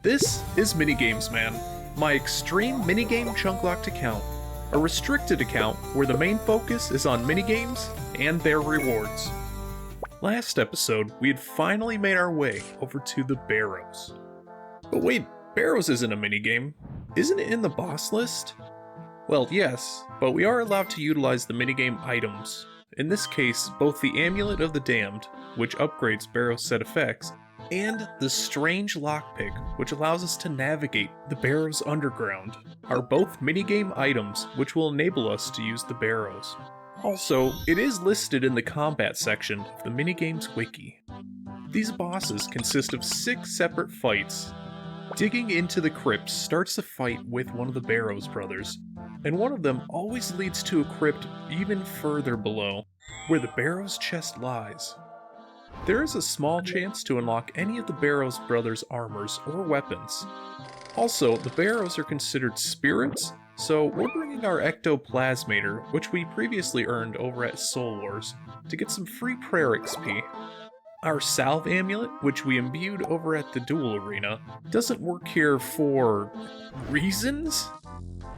This is MinigamesMan, my extreme minigame chunklocked account, a restricted account where the main focus is on minigames and their rewards. Last episode, we had finally made our way over to the Barrows. But wait, Barrows isn't a minigame. Isn't it in the boss list? Well, yes, but we are allowed to utilize the minigame items. In this case, both the Amulet of the Damned, which upgrades Barrows' set effects, and the Strange Lockpick, which allows us to navigate the Barrows underground, are both minigame items which will enable us to use the Barrows. Also, it is listed in the combat section of the Minigames wiki. These bosses consist of 6 separate fights. Digging into the crypts starts the fight with one of the Barrows brothers, and one of them always leads to a crypt even further below, where the Barrows chest lies. There is a small chance to unlock any of the Barrows brothers' armors or weapons. Also, the Barrows are considered spirits, so we're bringing our ectoplasmator, which we previously earned over at Soul Wars, to get some free prayer XP. Our Salve Amulet, which we imbued over at the Duel Arena, doesn't work here for reasons?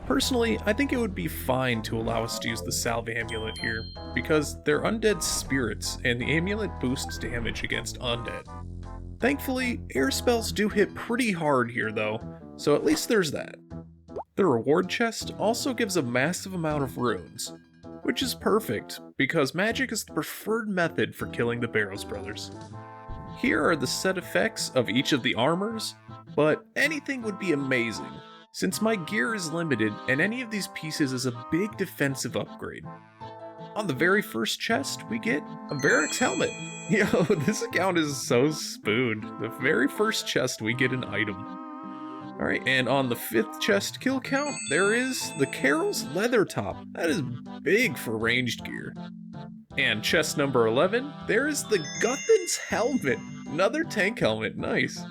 Personally, I think it would be fine to allow us to use the Salve Amulet here, because they're undead spirits, and the amulet boosts damage against undead. Thankfully, air spells do hit pretty hard here though, so at least there's that. The reward chest also gives a massive amount of runes, which is perfect, because magic is the preferred method for killing the Barrows brothers. Here are the set effects of each of the armors, but anything would be amazing, since my gear is limited and any of these pieces is a big defensive upgrade. On the very first chest, we get a Varric's helmet. Yo, this account is so spooned. The very first chest, we get an item. Alright, and on the 5th chest kill count, there is the Carol's leather top. That is big for ranged gear. And chest number 11, there is the Guthan's helmet. Another tank helmet, nice.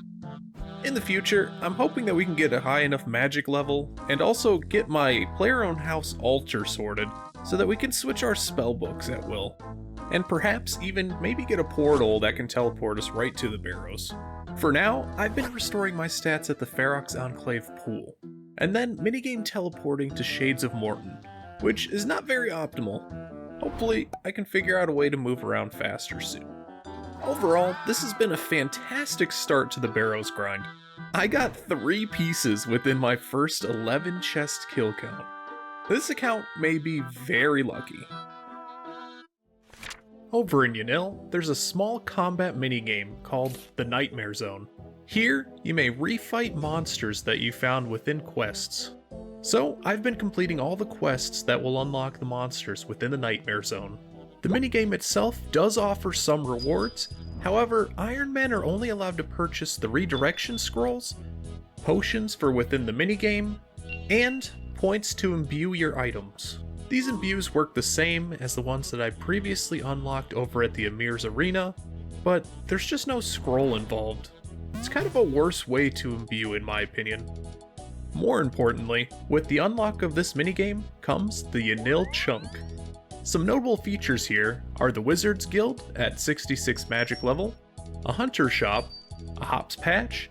In the future, I'm hoping that we can get a high enough magic level, and also get my player-owned house altar sorted, so that we can switch our spellbooks at will. And perhaps even maybe get a portal that can teleport us right to the Barrows. For now, I've been restoring my stats at the Ferox Enclave pool, and then minigame teleporting to Shades of Morton, which is not very optimal. Hopefully, I can figure out a way to move around faster soon. Overall, this has been a fantastic start to the Barrows grind. I got 3 pieces within my first 11 chest kill count. This account may be very lucky. Over in Yanil, there's a small combat minigame called the Nightmare Zone. Here, you may refight monsters that you found within quests. So, I've been completing all the quests that will unlock the monsters within the Nightmare Zone. The minigame itself does offer some rewards, however, Ironman are only allowed to purchase the redirection scrolls, potions for within the minigame, and points to imbue your items. These imbues work the same as the ones that I previously unlocked over at the Amir's Arena, but there's just no scroll involved. It's kind of a worse way to imbue in my opinion. More importantly, with the unlock of this minigame comes the Yanil Chunk. Some notable features here are the Wizard's Guild at 66 magic level, a Hunter Shop, a Hops Patch,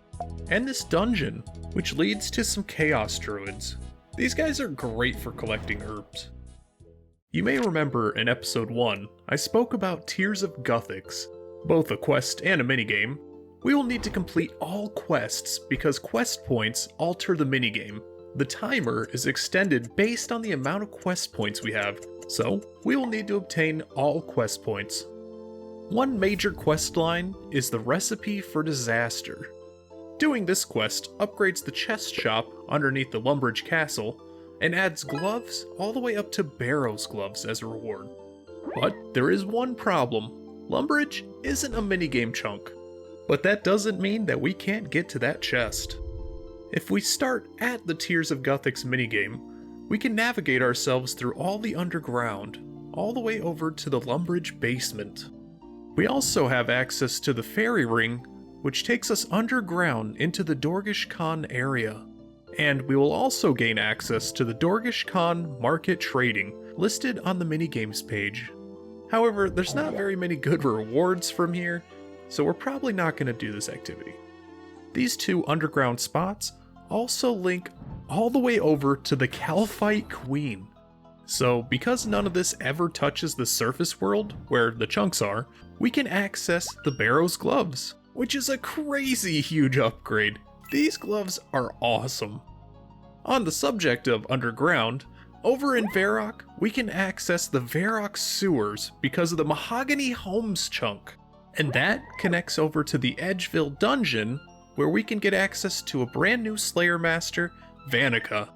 and this dungeon, which leads to some Chaos Druids. These guys are great for collecting herbs. You may remember in episode 1, I spoke about Tears of Guthix, both a quest and a minigame. We will need to complete all quests because quest points alter the minigame. The timer is extended based on the amount of quest points we have, so we will need to obtain all quest points. One major quest line is the Recipe for Disaster. Doing this quest upgrades the chest shop underneath the Lumbridge Castle, and adds gloves all the way up to Barrows gloves as a reward. But there is one problem. Lumbridge isn't a minigame chunk, but that doesn't mean that we can't get to that chest. If we start at the Tears of Guthix minigame, we can navigate ourselves through all the underground, all the way over to the Lumbridge basement. We also have access to the Fairy Ring, which takes us underground into the Dorgish Khan area. And we will also gain access to the Dorgish Khan Market Trading, listed on the Minigames page. However, there's not very many good rewards from here, so we're probably not going to do this activity. These two underground spots also link all the way over to the Calphite Queen. So because none of this ever touches the surface world where the chunks are, we can access the Barrows gloves, which is a crazy huge upgrade. These gloves are awesome. On the subject of underground, over in Varrock, we can access the Varrock sewers because of the Mahogany Homes chunk. And that connects over to the Edgeville dungeon, where we can get access to a brand new Slayer Master, Vanica.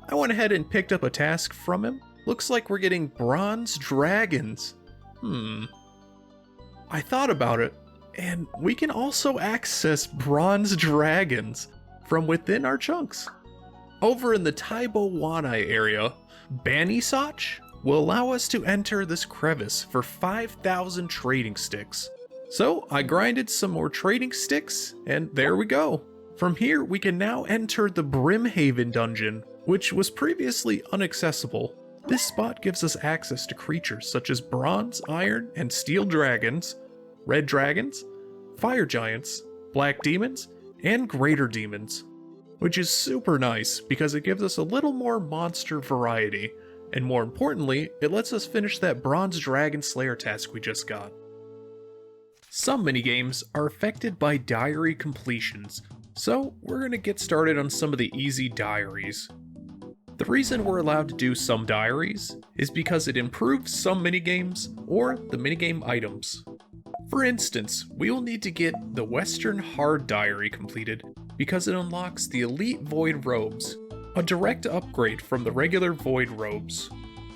I went ahead and picked up a task from him. Looks like we're getting bronze dragons. I thought about it, and we can also access bronze dragons from within our chunks. Over in the Taibo Wanai area, Banisach will allow us to enter this crevice for 5,000 trading sticks. So I grinded some more trading sticks, and there we go. From here, we can now enter the Brimhaven dungeon, which was previously inaccessible. This spot gives us access to creatures such as bronze, iron, and steel dragons, red dragons, fire giants, black demons, and greater demons, which is super nice because it gives us a little more monster variety, and more importantly, it lets us finish that bronze dragon slayer task we just got. Some minigames are affected by diary completions, so we're going to get started on some of the easy diaries. The reason we're allowed to do some diaries is because it improves some minigames or the minigame items. For instance, we will need to get the Western Hard Diary completed because it unlocks the Elite Void Robes, a direct upgrade from the regular Void Robes.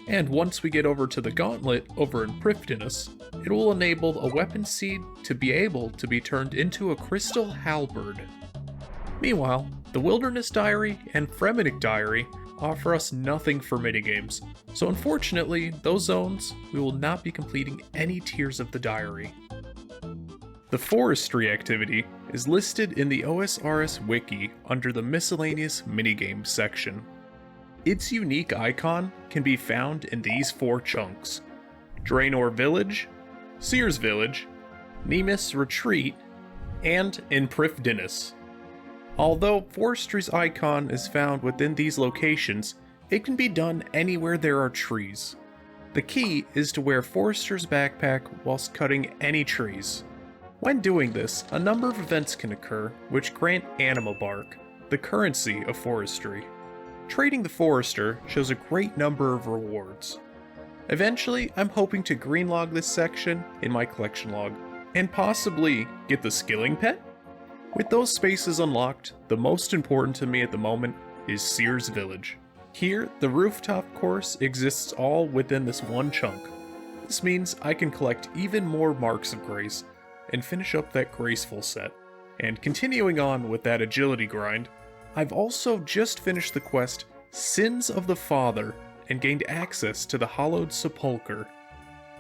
And once we get over to the Gauntlet over in Prifddinas, it will enable a weapon seed to be able to be turned into a Crystal Halberd. Meanwhile, the Wilderness Diary and Fremennik Diary offer us nothing for minigames, so unfortunately, those zones, we will not be completing any tiers of the diary. The Forestry Activity is listed in the OSRS wiki under the Miscellaneous Minigames section. Its unique icon can be found in these 4 chunks: Draenor Village, Seers Village, Nemus Retreat, and in Prifddinas. Although Forestry's icon is found within these locations, it can be done anywhere there are trees. The key is to wear Forester's backpack whilst cutting any trees. When doing this, a number of events can occur which grant Anima Bark, the currency of Forestry. Trading the Forester shows a great number of rewards. Eventually, I'm hoping to greenlog this section in my collection log, and possibly get the Skilling Pet? With those spaces unlocked, the most important to me at the moment is Seers Village. Here, the rooftop course exists all within this one chunk. This means I can collect even more Marks of Grace and finish up that Graceful set. And continuing on with that agility grind, I've also just finished the quest Sins of the Father and gained access to the Hallowed Sepulchre.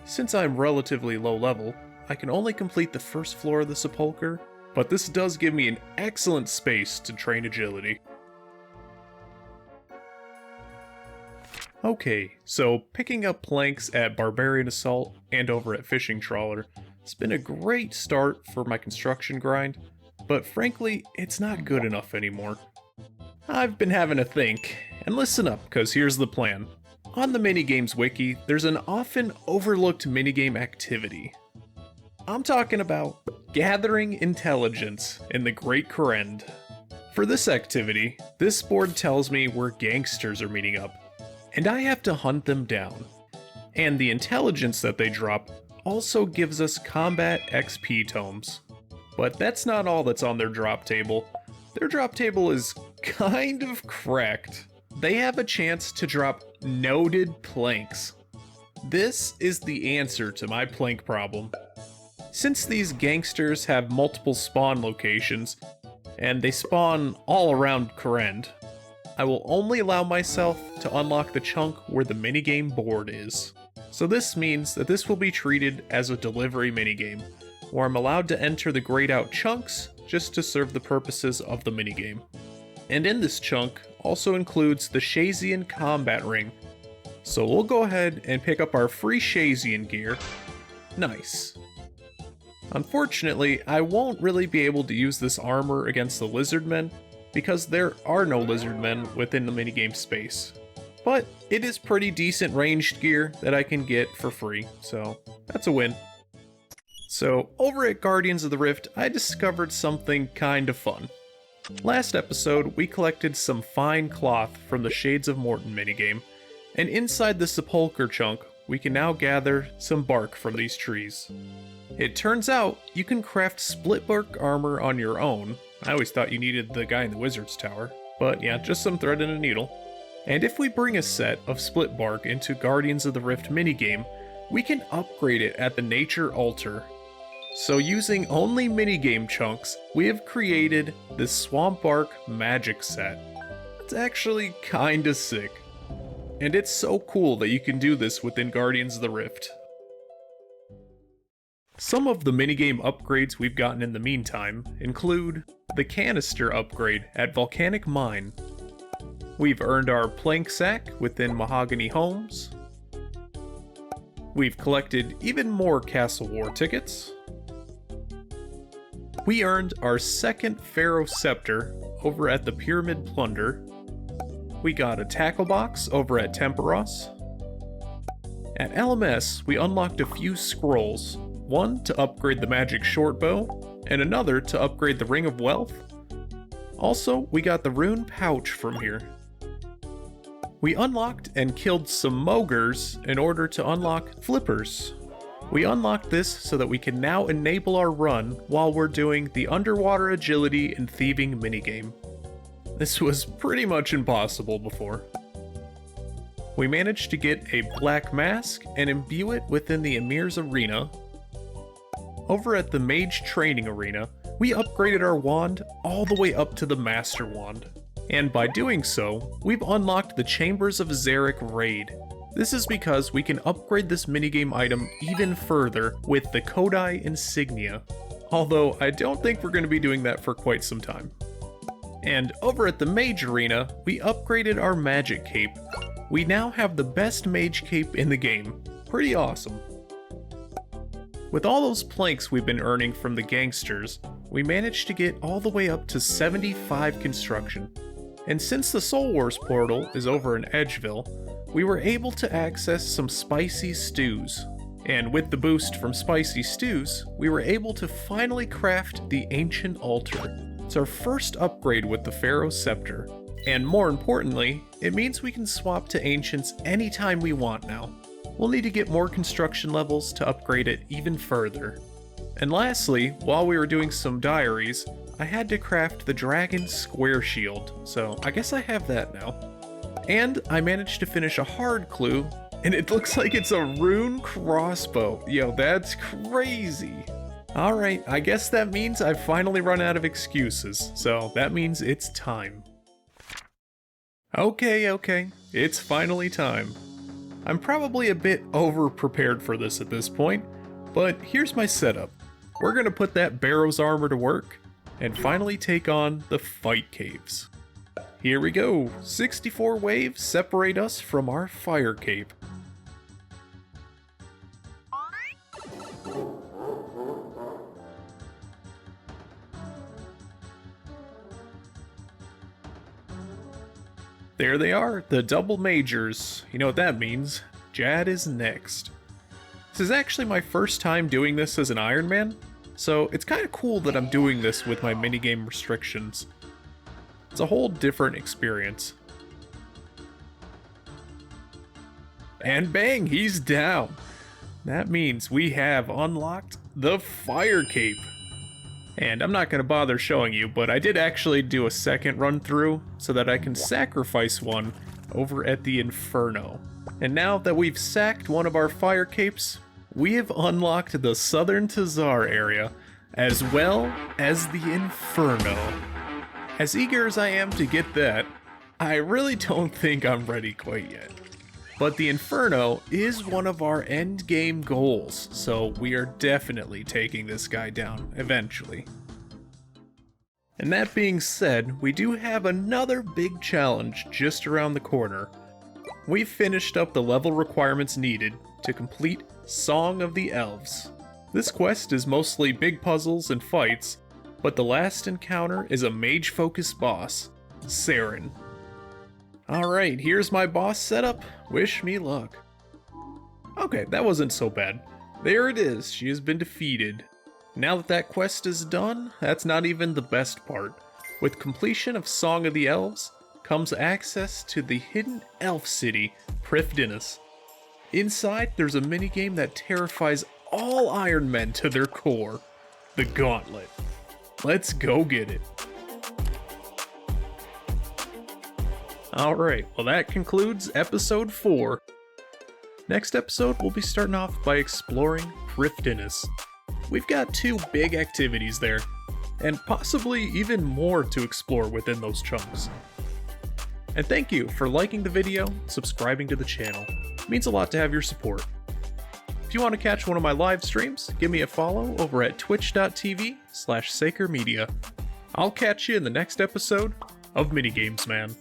Since I'm relatively low level, I can only complete the first floor of the Sepulchre, but this does give me an excellent space to train agility. Okay, so picking up planks at Barbarian Assault and over at Fishing Trawler has been a great start for my construction grind, but frankly, it's not good enough anymore. I've been having a think, and listen up, cause here's the plan. On the Minigames wiki, there's an often overlooked minigame activity. I'm talking about gathering intelligence in the Great Korend. For this activity, this board tells me where gangsters are meeting up, and I have to hunt them down. And the intelligence that they drop also gives us combat XP tomes. But that's not all that's on their drop table. Their drop table is kind of cracked. They have a chance to drop noted planks. This is the answer to my plank problem. Since these gangsters have multiple spawn locations, and they spawn all around Korend, I will only allow myself to unlock the chunk where the minigame board is. So this means that this will be treated as a delivery minigame, where I'm allowed to enter the grayed out chunks just to serve the purposes of the minigame. And in this chunk also includes the Shayzien combat ring. So we'll go ahead and pick up our free Shayzien gear. Nice. Unfortunately, I won't really be able to use this armor against the lizardmen, because there are no lizardmen within the minigame space. But it is pretty decent ranged gear that I can get for free, so that's a win. So, over at Guardians of the Rift, I discovered something kind of fun. Last episode, we collected some fine cloth from the Shades of Morton minigame, and inside the sepulcher chunk, we can now gather some bark from these trees. It turns out, you can craft SwampBark Armour on your own. I always thought you needed the guy in the wizard's tower, but yeah, just some thread and a needle. And if we bring a set of SwampBark into Guardians of the Rift minigame, we can upgrade it at the nature altar. So using only minigame chunks, we have created this SwampBark magic set. It's actually kinda sick. And it's so cool that you can do this within Guardians of the Rift. Some of the minigame upgrades we've gotten in the meantime include the canister upgrade at Volcanic Mine. We've earned our plank sack within Mahogany Homes. We've collected even more Castle War tickets. We earned our second Pharaoh Scepter over at the Pyramid Plunder. We got a tackle box over at Temperos. At LMS, we unlocked a few scrolls, one to upgrade the magic shortbow, and another to upgrade the Ring of Wealth. Also, we got the rune pouch from here. We unlocked and killed some Mogres in order to unlock Flippers. We unlocked this so that we can now enable our run while we're doing the Underwater Agility and Thieving minigame. This was pretty much impossible before. We managed to get a black mask and imbue it within the Emir's Arena. Over at the Mage Training Arena, we upgraded our wand all the way up to the Master Wand. And by doing so, we've unlocked the Chambers of Zarek raid. This is because we can upgrade this minigame item even further with the Kodai Insignia. Although I don't think we're going to be doing that for quite some time. And over at the Mage Arena, we upgraded our Magic Cape. We now have the best Mage Cape in the game. Pretty awesome. With all those planks we've been earning from the gangsters, we managed to get all the way up to 75 construction. And since the Soul Wars portal is over in Edgeville, we were able to access some spicy stews. And with the boost from spicy stews, we were able to finally craft the Ancient Altar. It's our first upgrade with the Pharaoh Scepter. And more importantly, it means we can swap to Ancients anytime we want now. We'll need to get more construction levels to upgrade it even further. And lastly, while we were doing some diaries, I had to craft the Dragon Square Shield, so I guess I have that now. And I managed to finish a hard clue, and it looks like it's a rune crossbow. Yo, that's crazy. Alright, I guess that means I've finally run out of excuses, so that means it's time. Okay, it's finally time. I'm probably a bit over-prepared for this at this point, but here's my setup. We're gonna put that Barrows armor to work, and finally take on the Fight Caves. Here we go, 64 waves separate us from our Fire Cape. There they are, the double majors. You know what that means. Jad is next. This is actually my first time doing this as an Ironman, so it's kind of cool that I'm doing this with my minigame restrictions. It's a whole different experience. And bang, he's down. That means we have unlocked the Fire Cape. And I'm not going to bother showing you, but I did actually do a second run through so that I can sacrifice one over at the Inferno. And now that we've sacked one of our Fire Capes, we have unlocked the Southern Tazar area, as well as the Inferno. As eager as I am to get that, I really don't think I'm ready quite yet. But the Inferno is one of our endgame goals, so we are definitely taking this guy down eventually. And that being said, we do have another big challenge just around the corner. We've finished up the level requirements needed to complete Song of the Elves. This quest is mostly big puzzles and fights, but the last encounter is a mage-focused boss, Saren. Alright, here's my boss setup. Wish me luck. Okay, that wasn't so bad. There it is, she has been defeated. Now that that quest is done, that's not even the best part. With completion of Song of the Elves, comes access to the hidden elf city, Prifddinas. Inside, there's a minigame that terrifies all Ironmen to their core, the Gauntlet. Let's go get it. Alright, well that concludes episode 4. Next episode, we'll be starting off by exploring Prifddinas. We've got 2 big activities there, and possibly even more to explore within those chunks. And thank you for liking the video, subscribing to the channel. It means a lot to have your support. If you want to catch one of my live streams, give me a follow over at twitch.tv/SakerMedia. I'll catch you in the next episode of MinigamesMan.